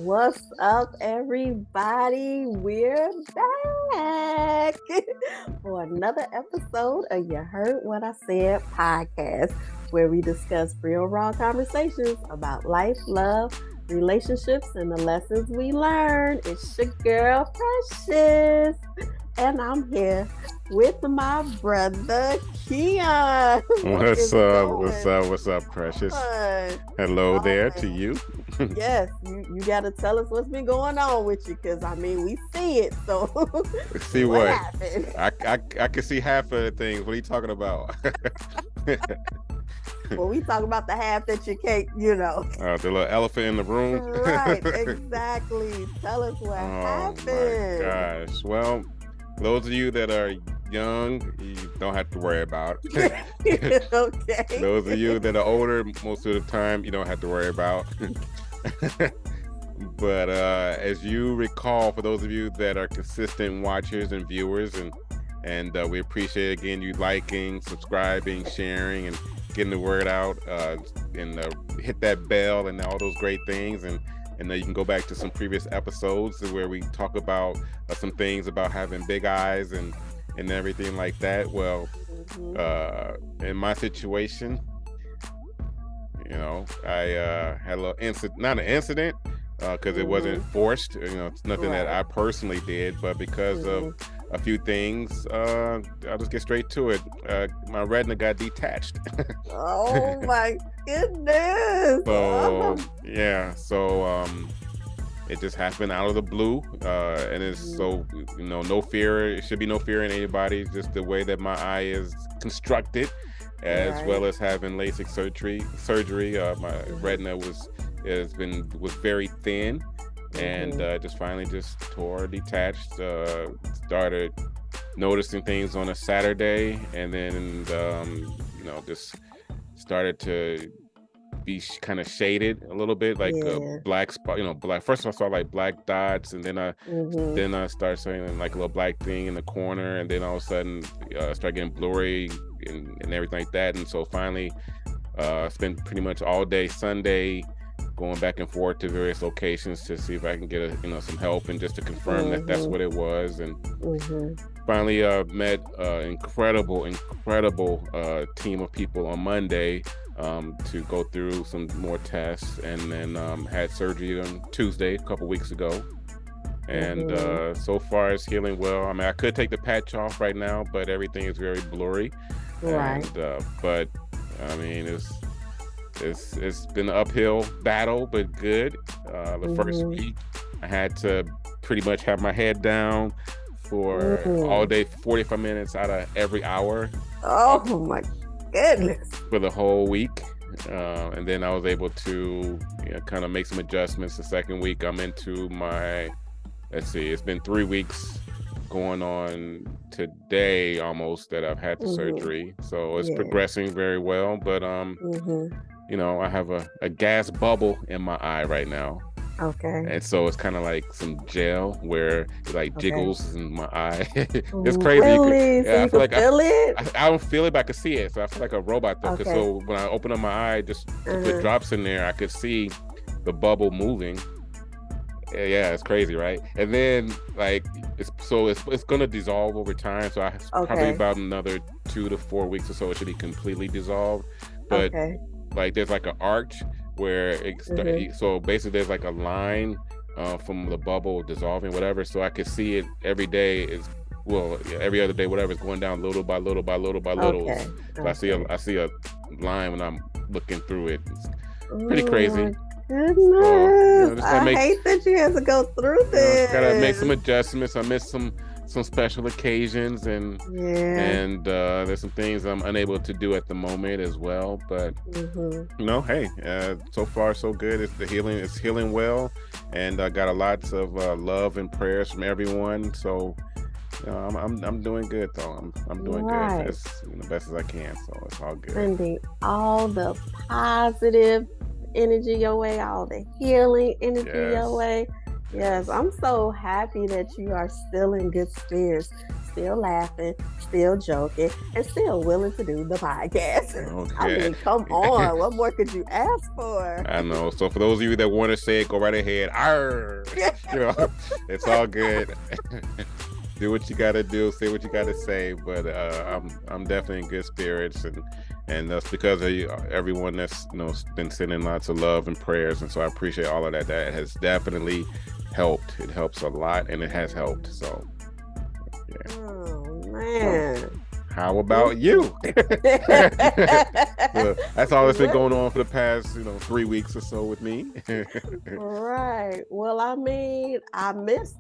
What's up, everybody? We're back for another episode of You Heard What I Said podcast, where we discuss real, raw conversations about life, love, relationships, and the lessons we learn. It's your girl, Precious, and I'm here with my brother, Kion. What's up, Precious? Hello there to you. Yes, you got to tell us what's been going on with you, because I mean, we see it. So see what happened? I can see half of the things. What are you talking about? Well, we talk about the half that you can't, the little elephant in the room. Right, exactly. Tell us what happened. Oh my gosh. Well, those of you that are young, you don't have to worry about it. Okay. Those of you that are older, most of the time, you don't have to worry about. But as you recall, for those of you that are consistent watchers and viewers, and we appreciate, again, you liking, subscribing, sharing, and getting the word out, and hit that bell and all those great things. And you can go back to some previous episodes where we talk about some things about having big eyes and everything like that. Well, in my situation, I had a little incident, not an incident, because it wasn't forced. It's nothing that I personally did, but because of a few things, I'll just get straight to it. My retina got detached. Oh my goodness! So it just happened out of the blue, and it's so no fear. It should be no fear in anybody. Just the way that my eye is constructed, as well as having LASIK surgery. My retina was very thin, and just finally tore, detached. Started noticing things on a Saturday, and then just started to be kind of shaded a little bit, like a black spot. Black. First I saw like black dots, and then I started seeing like a little black thing in the corner, and then all of a sudden started getting blurry and everything like that. And so finally, spent pretty much all day Sunday going back and forth to various locations to see if I can get some help, and just to confirm that that's what it was. And finally met incredible team of people on Monday to go through some more tests, and then had surgery on Tuesday a couple weeks ago. And so far it's healing well. I mean, I could take the patch off right now, but everything is very blurry. Right. And but I mean, it's been an uphill battle, but good. The first week I had to pretty much have my head down for all day, 45 minutes out of every hour. Oh my goodness. For the whole week. And then I was able to kind of make some adjustments. The second week I'm into my, it's been 3 weeks going on today almost that I've had the surgery. So it's progressing very well, but I have a gas bubble in my eye right now. Okay. And so it's kind of like some gel where it like jiggles in my eye. It's crazy. Really? So you can feel it? I don't feel it, but I can see it. So I feel like a robot though. Okay. So when I open up my eye, just to put drops in there, I could see the bubble moving. Yeah, it's crazy, right? And then it's gonna dissolve over time. So probably about another 2 to 4 weeks or so, it should be completely dissolved. But there's like an arch where so basically there's like a line from the bubble dissolving, whatever. So I could see it every day. Every other day, whatever, is going down little by little by little by little. So I see a line when I'm looking through it. It's pretty crazy. Goodness. So, I hate that you have to go through this. Gotta make some adjustments. I missed some special occasions, and there's some things I'm unable to do at the moment as well. But hey, so far so good. It's healing well, and I got lots of love and prayers from everyone. So I'm doing good though. I'm doing good as best as I can. So it's all good. Sending all the positive energy your way, all the healing energy your way. Yes, I'm so happy that you are still in good spirits. still laughing, still joking, and still willing to do the podcast. Okay. I mean, come on. What more could you ask for? I know. So for those of you that want to say it, go right ahead. Arr! It's all good. Do what you gotta do, say what you gotta say, but I'm definitely in good spirits, and that's because of everyone that's been sending lots of love and prayers, and so I appreciate all of that. That has definitely helped. It helps a lot, and it has helped. So, yeah. Oh man. How about you? That's all that's been going on for the past 3 weeks or so with me. Right. Well, I mean, I missed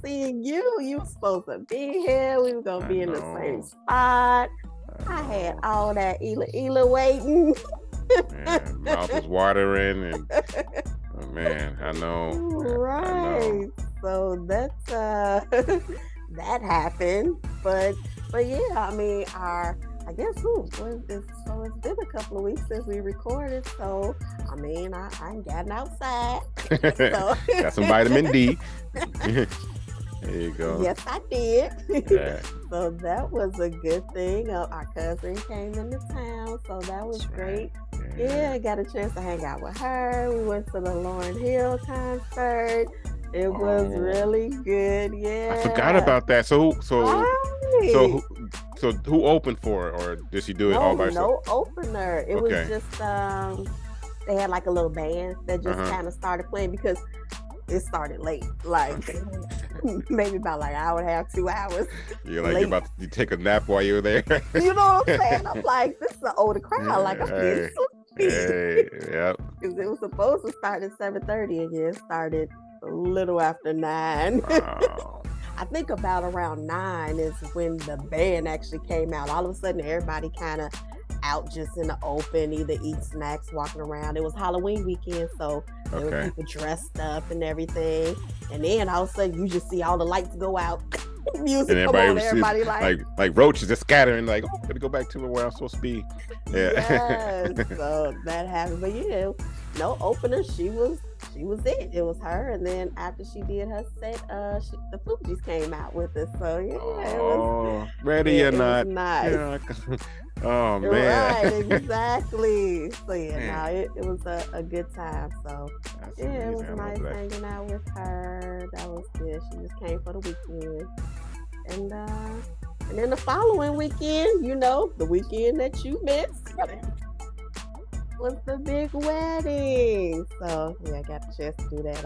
seeing you. You were supposed to be here. We were gonna be in the same spot. I had all that Ela waiting. Man, mouth was watering, and man, I know. Right. I know. So that's that happened, but yeah, I mean, I guess it's been a couple of weeks since we recorded, so I mean, I ain't gotten outside. So. Got some vitamin D. There you go. Yes, I did. Yeah. So that was a good thing. Our cousin came into town, so that was great. Yeah, I got a chance to hang out with her. We went to the Lauryn Hill concert. It was really good. Yeah, I forgot about that. So who opened for her, or did she do it all by herself? No opener. It was just they had like a little band that just kind of started playing because it started late, like maybe about like an hour and a half, 2 hours. You're like late. You take a nap while you're there. You know what I'm saying? I'm like, this is an older crowd. Like I'm getting sleepy. Yep. Because it was supposed to start at 7:30 and it started a little after 9. Wow. I think about around 9 is when the band actually came out. All of a sudden, everybody kind of out just in the open, either eat snacks, walking around. It was Halloween weekend, so there were people dressed up and everything. And then all of a sudden, you just see all the lights go out. Music and come on, everybody like roaches just scattering, like, oh, gotta go back to where I'm supposed to be. Yeah. Yes, so that happened. But yeah, no opener. She was it. It was her. And then after she did her set, the Fugees came out with us. So yeah, ready or not. Nice. Yeah. Oh man. Right, exactly. So yeah, it was a good time. So that's yeah, amazing. it was nice hanging out with her. That was good. She just came for the weekend. And then the following weekend, the weekend that you missed was the big wedding. So yeah, I got the chance to do that.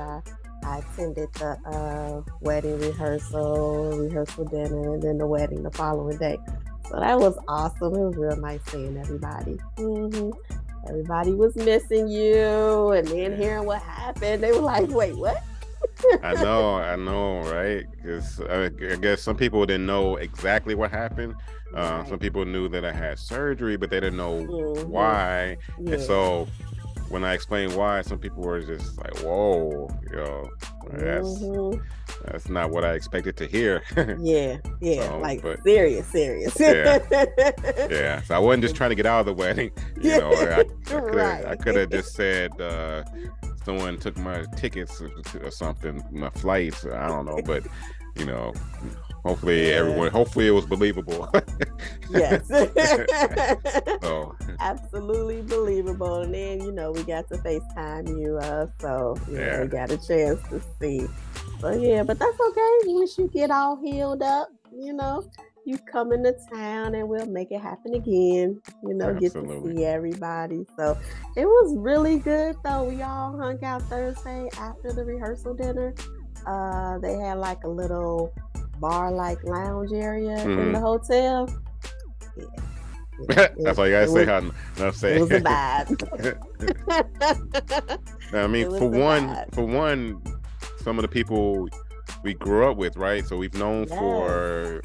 I attended the wedding rehearsal dinner, and then the wedding the following day. So that was awesome. It was real nice seeing everybody. Everybody was missing you, and then hearing what happened, they were like, "Wait, what?" I know, right? Because I guess some people didn't know exactly what happened. Right. Some people knew that I had surgery, but they didn't know why. Yeah. And so when I explained why, some people were just like, "Whoa, that's not what I expected to hear." Yeah, so, serious. Yeah. So I wasn't just trying to get out of the wedding. I could have just said someone took my tickets or something, my flights. I don't know, but hopefully hopefully it was believable. Yes. So absolutely believable. And then we got to FaceTime you, so we got a chance to see. So yeah, but that's okay. Once you get all healed up, you come into town and we'll make it happen again. Get to see everybody. So it was really good though. We all hung out Thursday after the rehearsal dinner. They had like a little bar-like lounge area in the hotel. Yeah. That's all you gotta say. Enough say. It was a vibe. I mean, for one, some of the people we grew up with, right? So we've known for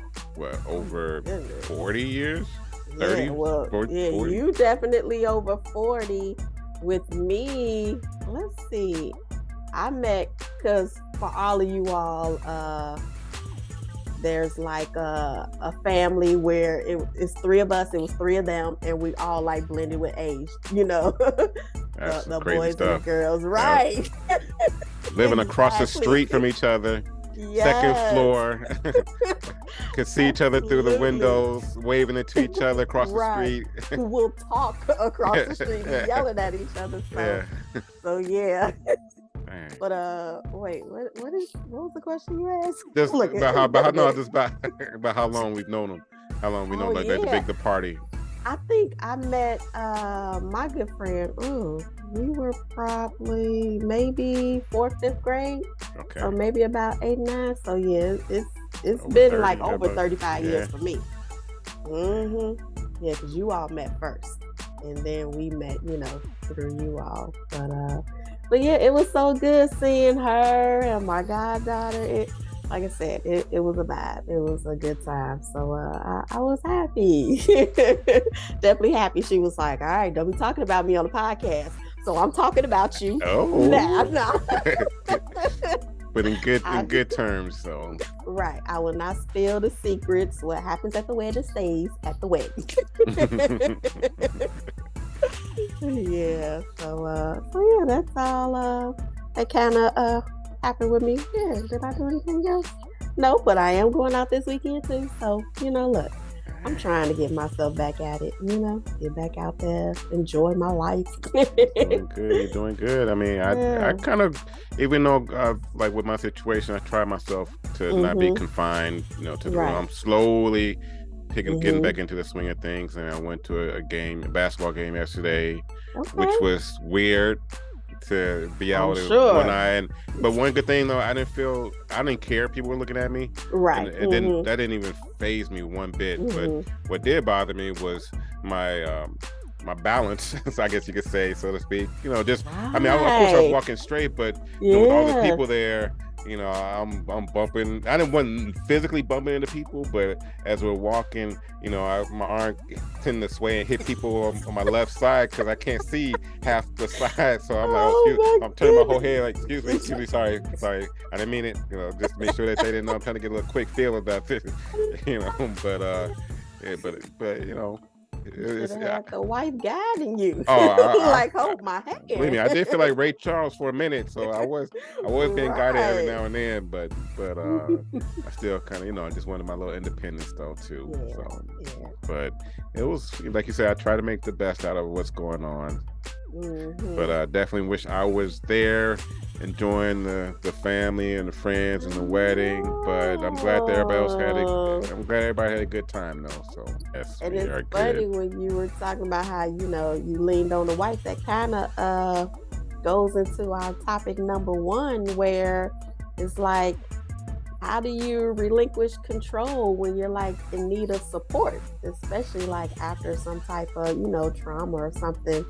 over 40 years, 30, 40. You definitely over 40. With me, let's see. I met because for all of you all, there's like a family where it's 3 of us. It was 3 of them, and we all like blended with age. That's the crazy boys stuff. And the girls, right? Living across the street from each other. second Yes. floor. Could see each other through the windows, waving at each other across the street. We'll talk across the street and yelling at each other. So yeah. But wait, what was the question you asked? Just about how long we've known them. How long we know the party. I think I met my good friend. We were probably maybe 4th, 5th grade. Okay. So maybe about 8, 9. So yeah, it's been 30, like over 35 years for me. Yeah, because you all met first, and then we met, through you all. But yeah, it was so good seeing her and my goddaughter. Like I said, it was a vibe. It was a good time. So I was happy. Definitely happy. She was like, all right, don't be talking about me on the podcast. So I'm talking about you. Oh. Nah. But in good terms, so. Right. I will not spill the secrets. What happens at the wedding stays at the wedding. Yeah. So yeah, that's all that kind of happened with me. Yeah, did I do anything else? No, but I am going out this weekend too. So, look, I'm trying to get myself back at it, get back out there, enjoy my life. You're doing good. I mean, I kind of, even though like with my situation, I try myself to not be confined, to the room. I'm slowly getting back into the swing of things. And I went to a basketball game yesterday, which was weird to be out with one eye. But one good thing though, I didn't care if people were looking at me. Right. And that didn't even faze me one bit. But what did bother me was my balance, I guess you could say, so to speak. Just I mean, of course I was walking straight, but with all the people there, I'm bumping. I didn't want physically bumping into people, but as we're walking, my arm tend to sway and hit people on my left side because I can't see half the side. So I'm like, I'm turning my whole head like, excuse me, sorry, I didn't mean it. Just make sure that they didn't know I'm trying to get a little quick feel about this, but you should have the wife guiding you. Hold my hand. Believe me, I did feel like Ray Charles for a minute, so I was being guided every now and then, but I still kind of, I just wanted my little independence though too. But it was like you said, I try to make the best out of what's going on. But I definitely wish I was there enjoying the family and the friends and the wedding. But I'm glad that everybody had a good time though. So yes, and it's funny when you were talking about how you leaned on the wife. That kind of goes into our topic number 1, where it's like, how do you relinquish control when you're like in need of support, especially like after some type of trauma or something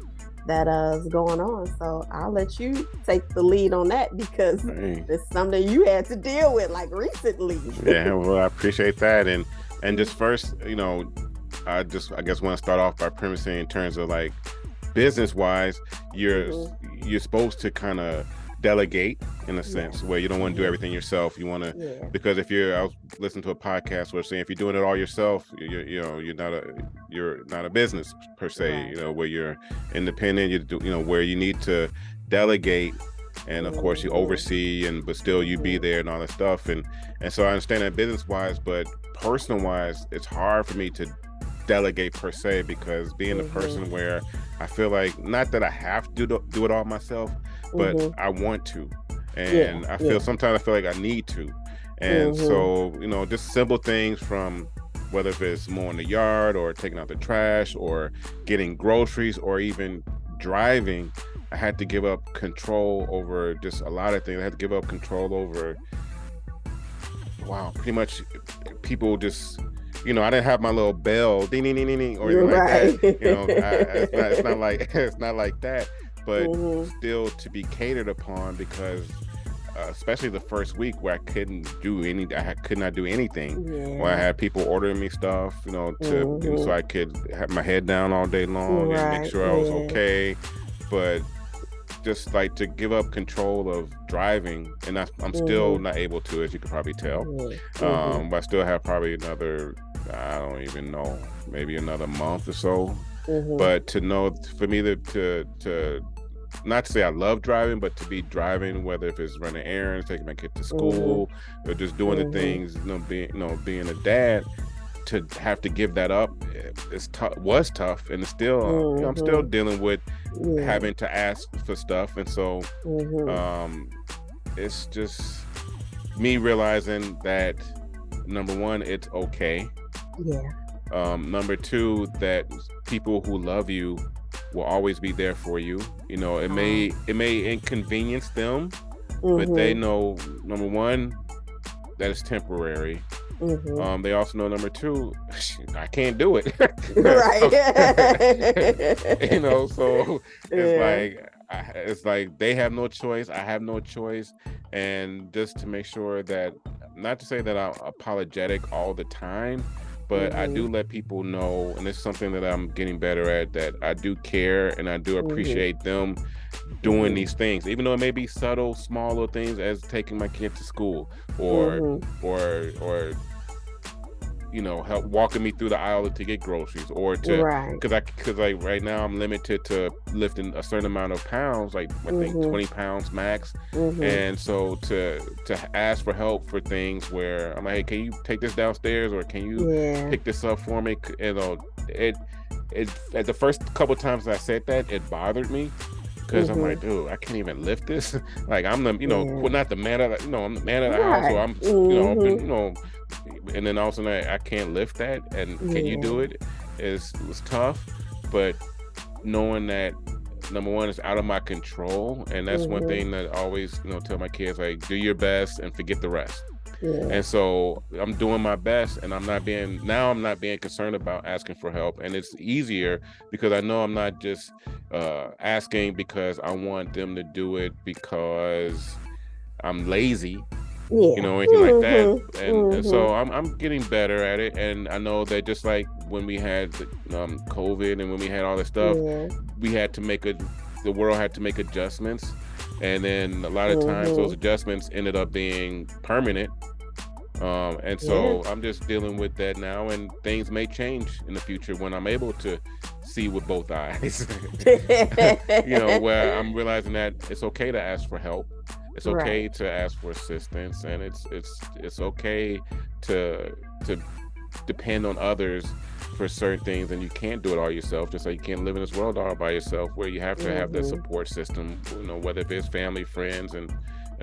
that is going on. So I'll let you take the lead on that, because it's something you had to deal with like recently. Yeah, well, I appreciate that. And just first, I guess want to start off by premising in terms of like business wise, you're supposed to kind of delegate in a sense where you don't want to do everything yourself. You want to, because I was listening to a podcast where saying if you're doing it all yourself, you're not a business per se. Where you're independent, where you need to delegate, and of course you oversee, but still you be there and all that stuff. And so I understand that business wise, but personal wise, it's hard for me to delegate per se, because being a person where I feel like, not that I have to do it all myself, but I want to, and I feel sometimes I feel like I need to, and so just simple things from whether if it's mowing the yard or taking out the trash or getting groceries or even driving, I had to give up control over just a lot of things. I had to give up control over pretty much people just. I didn't have my little bell, ding, ding, ding, ding, or anything like that. It's not like that. But still to be catered upon, because especially the first week where I could not do anything. Where I had people ordering me stuff, so I could have my head down all day long and make sure I was okay. But just like to give up control of driving, and I'm still not able to, as you could probably tell. But I still have probably another, I don't even know, maybe another month or so. But to know, for me to not to say I love driving, but to be driving, whether if it's running errands, taking my kid to school, or just doing the things, being a dad, to have to give that up, was tough, and it's still, I'm still dealing with having to ask for stuff, and so it's just me realizing that, number one, it's okay. Number two, that people who love you will always be there for you. It may inconvenience them, but they know, number one, that it's temporary. They also know, number two, I can't do it. Right. So it's like they have no choice, I have no choice. And just to make sure that, not to say that I'm apologetic all the time, but I do let people know, and it's something that I'm getting better at, that I do care and I do appreciate them doing these things, even though it may be subtle, small little things, as taking my kid to school, or help walking me through the aisle to get groceries, or to, because like right now I'm limited to lifting a certain amount of pounds, like I think 20 pounds max, and so to ask for help for things where I'm like, hey, can you take this downstairs, or can you pick this up for me? It at the first couple times I said that, it bothered me, because I'm like, dude, I can't even lift this. Like, I'm the, not the man of the, I'm the man of the house, so I'm, and then all of a sudden I can't lift that, and can you do it? It was tough, but knowing that, number one, it's out of my control, and that's one thing that I always, tell my kids, like, do your best and forget the rest. And so I'm doing my best, and I'm not being concerned about asking for help, and it's easier because I know I'm not just asking because I want them to do it because I'm lazy, anything like that. And so I'm getting better at it, and I know that just like when we had COVID and when we had all this stuff, we had to the world had to make adjustments. And then a lot of times those adjustments ended up being permanent. And so I'm just dealing with that now, and things may change in the future when I'm able to see with both eyes. Where I'm realizing that it's okay to ask for help. It's okay to ask for assistance, and it's okay to depend on others for certain things, and you can't do it all yourself, just like you can't live in this world all by yourself, where you have to have that support system, whether it's family, friends, and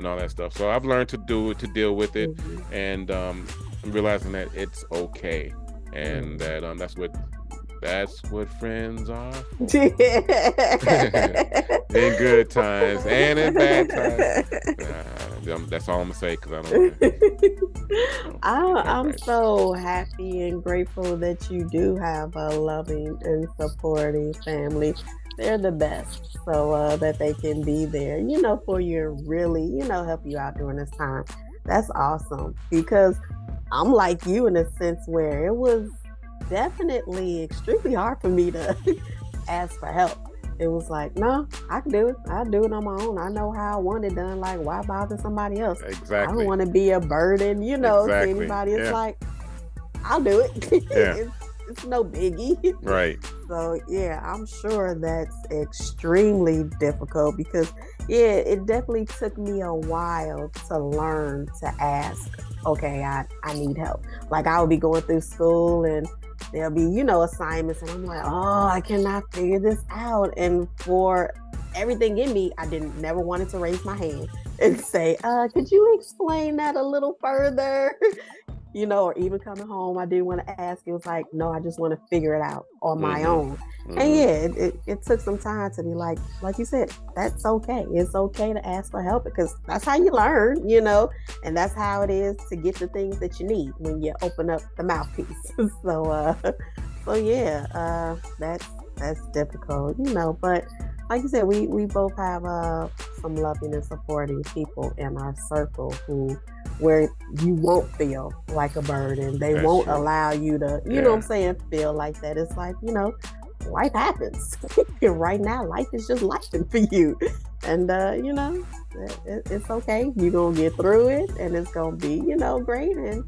all that stuff. So I've learned to deal with it, and I'm realizing that it's okay, and that that's what friends are for. In good times and in bad times. That's all I'm gonna say, because I don't I'm so happy and grateful that you do have a loving and supporting family. They're the best, so that they can be there, for you, and really, help you out during this time. That's awesome, because I'm like you in a sense where it was definitely extremely hard for me to ask for help. It was like, no, I can do it. I'll do it on my own. I know how I want it done. Like, why bother somebody else? Exactly. I don't want to be a burden, to anybody. It's like, I'll do it. It's no biggie. Right. So, I'm sure that's extremely difficult, because, it definitely took me a while to learn to ask, okay, I need help. Like, I would be going through school, and there'll be, assignments, and I'm like, oh, I cannot figure this out. And for everything in me, I never wanted to raise my hand and say, could you explain that a little further? Or even coming home, I didn't want to ask. It was like, no, I just want to figure it out on my own. And it took some time to be like you said, that's okay. It's okay to ask for help, because that's how you learn, and that's how it is to get the things that you need when you open up the mouthpiece. That's difficult, but like you said, we both have some loving and supporting people in our circle where you won't feel like a burden. They won't allow you to, know what I'm saying, feel like that. It's like, life happens. Right now, life is just life for you. And, it's okay. You're going to get through it, and it's going to be, great. And,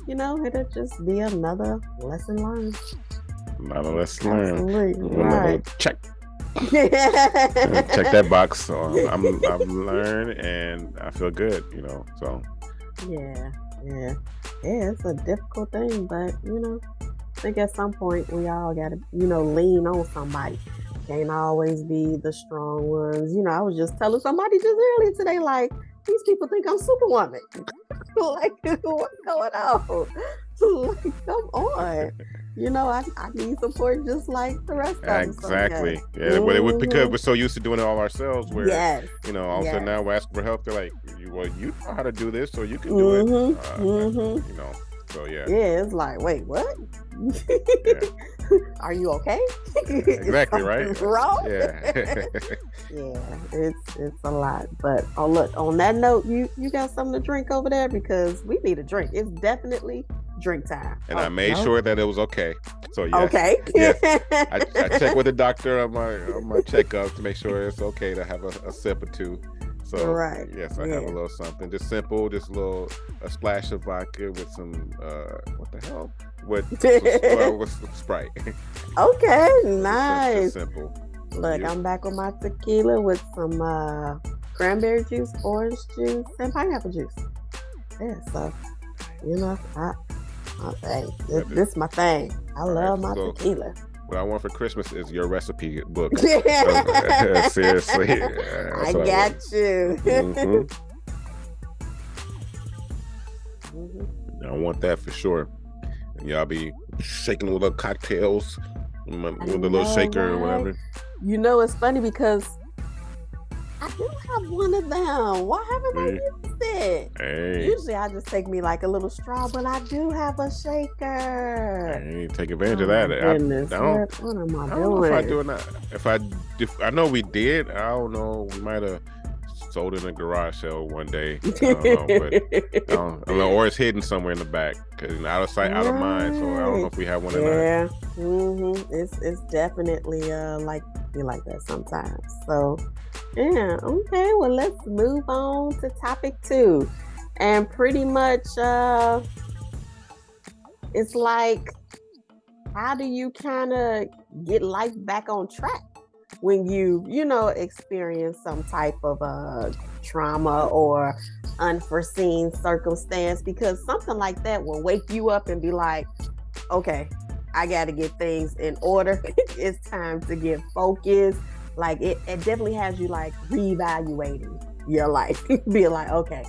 it'll just be another lesson learned. Another lesson learned. Right. Check. Check that box. I've learned and I feel good, so. Yeah. It's a difficult thing, but I think at some point we all gotta, lean on somebody. Can't always be the strong ones. I was just telling somebody just earlier today, like, these people think I'm Superwoman. Like, what's going on? Like, come on. I need support just like the rest of them. Exactly. So, yeah. Because we're so used to doing it all ourselves, where all of a sudden now we're asking for help. They're like, you know how to do this, so you can do it. So yeah. Yeah, it's like, wait, what? Are you okay? Exactly, right? Wrong? Yeah. Yeah, it's a lot. But look, on that note, you got something to drink over there, because we need a drink. It's definitely drink time. And I made sure that it was okay. So yes. Okay. Yes. I checked with the doctor on my checkup to make sure it's okay to have a sip or two. So yes, I have a little something, just simple, just a splash of vodka with some what the hell? With some Sprite. Okay, nice. Just simple. Look, I'm back with my tequila with some cranberry juice, orange juice, and pineapple juice. Yeah, so this is my thing. I love my tequila. What I want for Christmas is your recipe book. Seriously. I got you. I want that for sure. And y'all be shaking with little cocktails with a little shaker or whatever. It's funny because I do have one of them. Why haven't I used it? Hey. Usually I just take me like a little straw, but I do have a shaker. Hey, take advantage of that. Goodness. What am I doing? I don't know if I do or not. I know we did. I don't know. We might have sold it in a garage sale one day. I don't know, but I don't know, or it's hidden somewhere in the back, because out of sight, out of mind. So I don't know if we have one or not. It's definitely be like that sometimes. So yeah, okay. Well, let's move on to topic 2, and pretty much it's like, how do you kind of get life back on track when you experience some type of trauma or unforeseen circumstance? Because something like that will wake you up and be like, okay, I got to get things in order. It's time to get focused. Like it definitely has you like reevaluating your life. Be like, okay,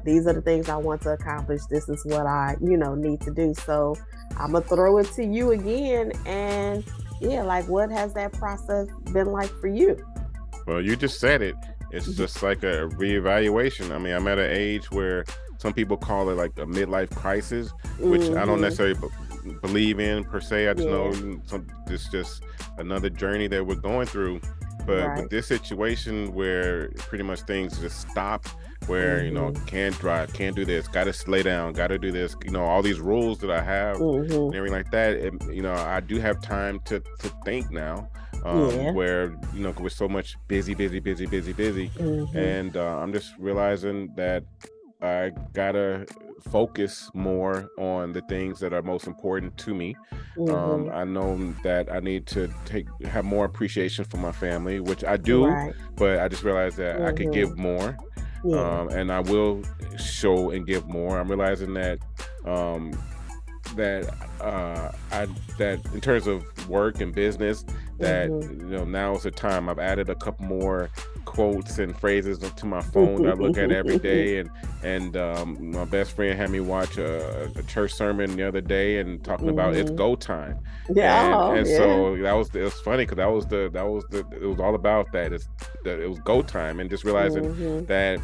these are the things I want to accomplish. This is what I, need to do. So I'm gonna throw it to you again. And like, what has that process been like for you? Well, you just said it. It's just like a reevaluation. I mean, I'm at an age where some people call it like a midlife crisis, which I don't necessarily believe in per se. I just know it's just another journey that we're going through. But with this situation where pretty much things just stop, where can't drive, can't do this, gotta lay down, gotta do this, all these rules that I have and everything like that, I do have time to think now, where we're so much busy, and I'm just realizing that I gotta focus more on the things that are most important to me. I know that I need to have more appreciation for my family, which I do, but I just realized that I could give more, and I will show and give more. I'm realizing that that in terms of work and business, that now is the time. I've added a couple more quotes and phrases to my phone that I look at every day, and my best friend had me watch a church sermon the other day and talking about it's go time. So it was funny, because it was all about that. It was go time, and just realizing that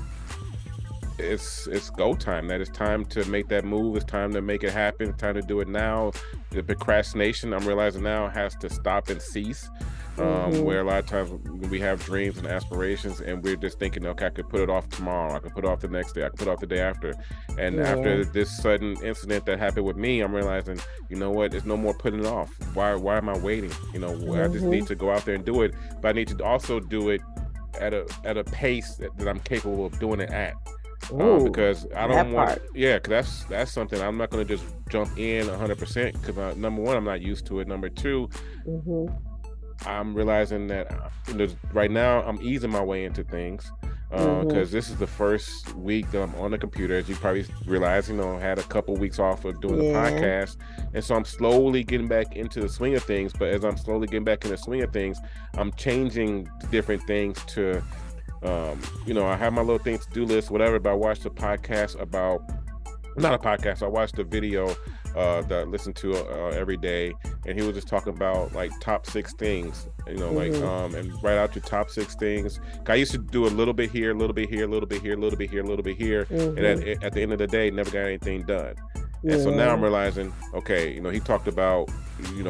it's go time, that it's time to make that move, it's time to make it happen, it's time to do it now. The procrastination, I'm realizing now, has to stop and cease. Where a lot of times we have dreams and aspirations and we're just thinking, okay, I could put it off tomorrow, I could put it off the next day, I could put it off the day after. And after this sudden incident that happened with me, I'm realizing, there's no more putting it off. Why am I waiting? I just need to go out there and do it, but I need to also do it at a pace that I'm capable of doing it at. Because I don't want, because that's something I'm not going to just jump in 100%, because number one, I'm not used to it. Number two, I'm realizing that right now I'm easing my way into things because this is the first week that I'm on the computer. As you probably realize, had a couple weeks off of doing the podcast, and so I'm slowly getting back into the swing of things. But as I'm slowly getting back in the swing of things, I'm changing different things to, I have my little things to do list, whatever. But I watched a podcast about. Not a podcast. I watched a video that I listen to every day, and he was just talking about like top 6 things, and write out your top 6 things. I used to do a little bit here, a little bit here, a little bit here, a little bit here, a little bit here, and at the end of the day, never got anything done. And so now I'm realizing, okay, he talked about,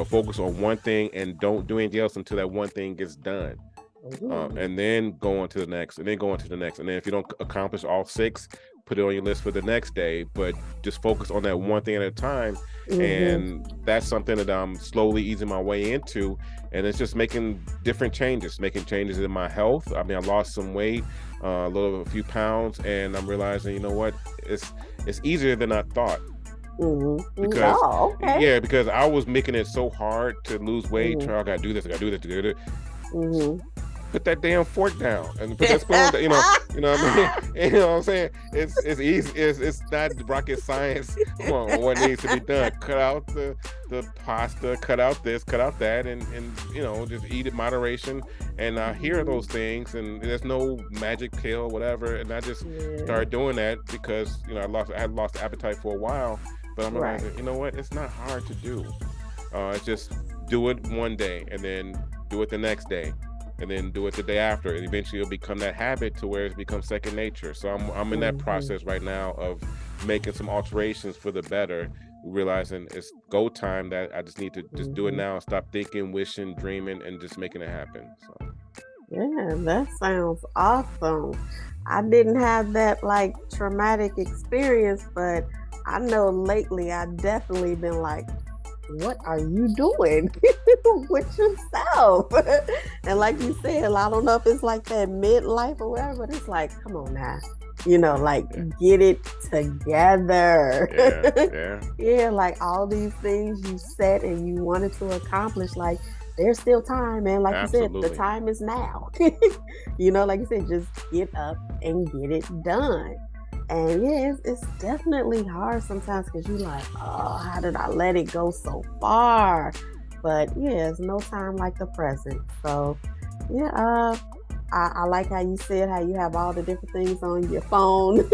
focus on one thing and don't do anything else until that one thing gets done. And then go on to the next, and then go on to the next, and then if you don't accomplish all 6, put it on your list for the next day, but just focus on that one thing at a time. And that's something that I'm slowly easing my way into, and it's just making changes in my health. I mean, I lost some weight, a few pounds, and I'm realizing, it's easier than I thought. Because because I was making it so hard to lose weight. I gotta do this, I gotta do this. Put that damn fork down and put that spoon down, you know what I mean? You know what I'm saying? It's easy. It's not rocket science on what needs to be done. Cut out the pasta, cut out this, cut out that, and just eat in moderation. And I hear those things, and there's no magic pill, whatever. And I just started doing that because I had lost appetite for a while. But I'm realizing, you know what? It's not hard to do. It's just do it one day, and then do it the next day, and then do it the day after, and eventually it'll become that habit to where it's become second nature. So I'm in that process right now of making some alterations for the better, realizing it's go time, that I just need to just do it now and stop thinking, wishing, dreaming, and just making it happen. So yeah, that sounds awesome. I didn't have that like traumatic experience, but I know lately I've definitely been like, what are you doing with yourself? And like you said, I don't know if it's like that midlife or whatever, but it's like, come on now, get it together. Yeah, like all these things you set and you wanted to accomplish, like there's still time, man. Like Absolutely. you said, the time is now. Like you said, just get up and get it done. And yeah, it's definitely hard sometimes because you're like, oh, how did I let it go so far? But yeah, it's no time like the present. So yeah, I like how you said how you have all the different things on your phone.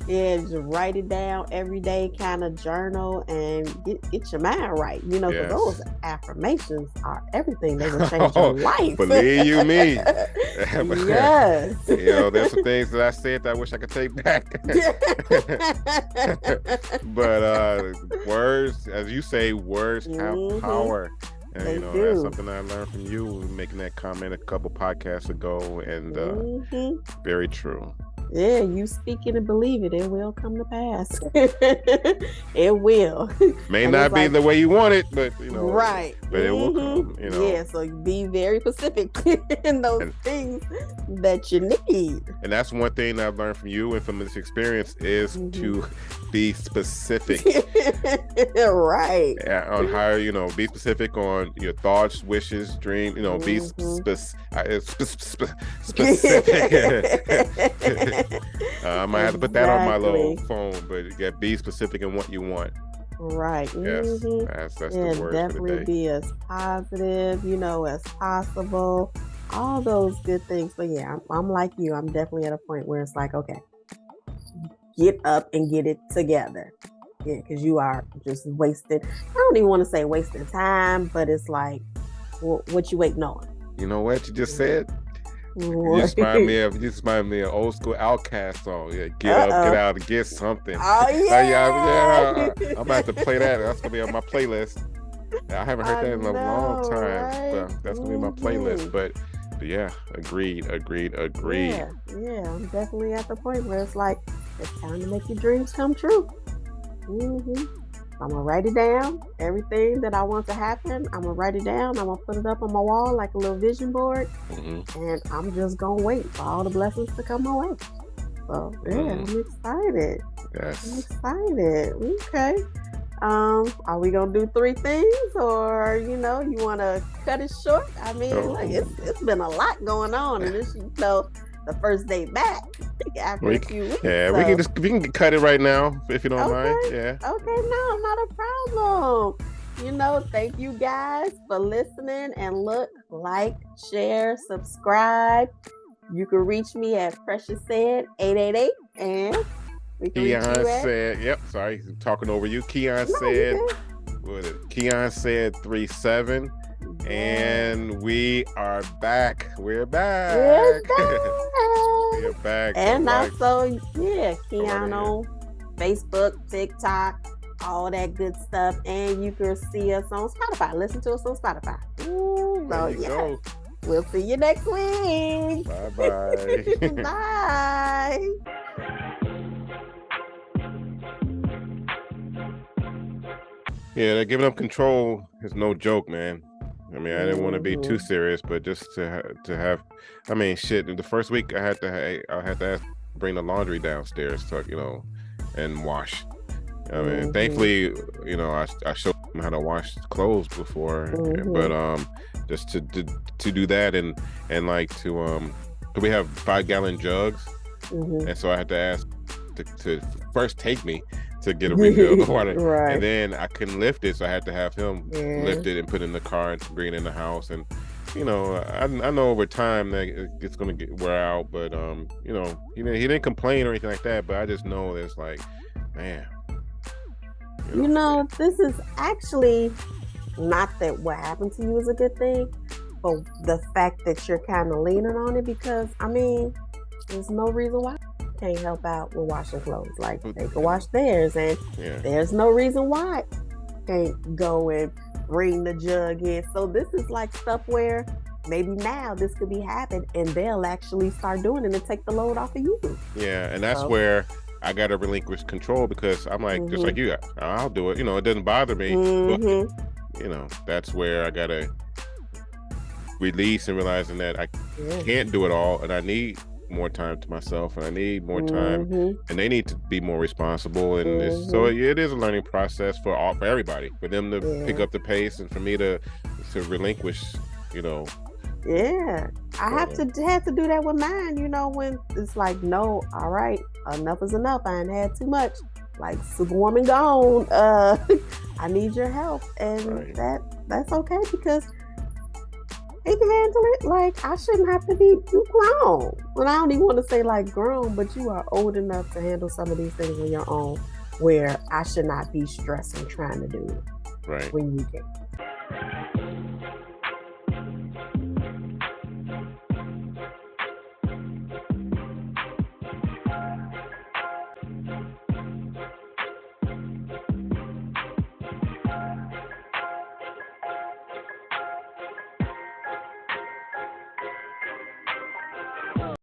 Yeah, just write it down every day, kind of journal, and get your mind right. Because those affirmations are everything. They will change your life. Believe you me. Yes. There's some things that I said that I wish I could take back. But words, as you say, words have power. And that's something I learned from you making that comment a couple podcasts ago, and very true. Yeah, you speak it and believe it, it will come to pass. It will. May not be the way you want it, but right. But it will come. Yeah, so be very specific in those things that you need. And that's one thing I've learned from you and from this experience is to be specific. Right. Yeah, on how be specific on your thoughts, wishes, dreams. Be specific. I might have to put that on my little phone, but be specific in what you want. Right. Yes, that's the word. Definitely be as positive, as possible. All those good things. But yeah, I'm like you. I'm definitely at a point where it's like, okay, get up and get it together. Yeah, because you are just wasted. I don't even want to say wasting time, but it's like, what you waiting on? You know what you just said? You just remind me of old school Outcast song. Yeah, get up, get out, and get something. Oh yeah. I'm about to play that. That's gonna be on my playlist. I haven't heard that in a long time. Right? So that's gonna be my playlist. But yeah, agreed. Yeah, I'm definitely at the point where it's like it's time to make your dreams come true. I'm gonna write it down. Everything that I want to happen, I'm gonna write it down. I'm gonna put it up on my wall like a little vision board, and I'm just gonna wait for all the blessings to come my way. So yeah, I'm excited. Yes. I'm excited. Okay. Are we gonna do 3 things, or you want to cut it short? I mean, look, it's been a lot going on, and this, the first day back after a few weeks. Yeah, so. we can cut it right now if you don't mind. Yeah. Okay, no, not a problem. Thank you guys for listening, and look, like, share, subscribe. You can reach me at Precious Said 888, and we can Kion said, yep, sorry, talking over you. Kion said, what is it? Kion said 37, and we are back. We're back. We're back. And also, Kion on Facebook, TikTok, all that good stuff, and you can see us on Spotify. Listen to us on Spotify. Go. We'll see you next week. Bye-bye. Bye. Yeah, that giving up control is no joke, man. I mean, I didn't want to be too serious, but just to have, I mean, shit. The first week I had to bring the laundry downstairs to, and wash. I mean, thankfully, I showed them how to wash clothes before, but just to do that and like to we have 5-gallon jugs, and so I had to ask to first take me to get a refill of water, right. And then I couldn't lift it, so I had to have him lift it and put it in the car and bring it in the house. And I know over time that it's gonna wear out, but he didn't complain or anything like that. But I just know it's like, man. This is actually not that what happened to you is a good thing, but the fact that you're kind of leaning on it, because I mean, there's no reason why you can't help out with washing clothes. Like, they can wash theirs, and there's no reason why you can't go and bring the jug in. So this is like stuff where maybe now this could be happening, and they'll actually start doing it and take the load off of you. Yeah, and that's where I got to relinquish control, because I'm like, just like you, I'll do it. It doesn't bother me. But, that's where I got to release and realizing that I can't do it all, and I need more time to myself, and I need more time, and they need to be more responsible. And so it is a learning process for everybody, for them to pick up the pace, and for me to relinquish, Yeah, I have to do that with mine. When it's like, no, all right, enough is enough. I ain't had too much. Like, Superwoman gone. I need your help, and that's okay, because he can handle it. Like, I shouldn't have to be too grown. Well, I don't even want to say like grown, but you are old enough to handle some of these things on your own, where I should not be stressing trying to do it. Right. When you can.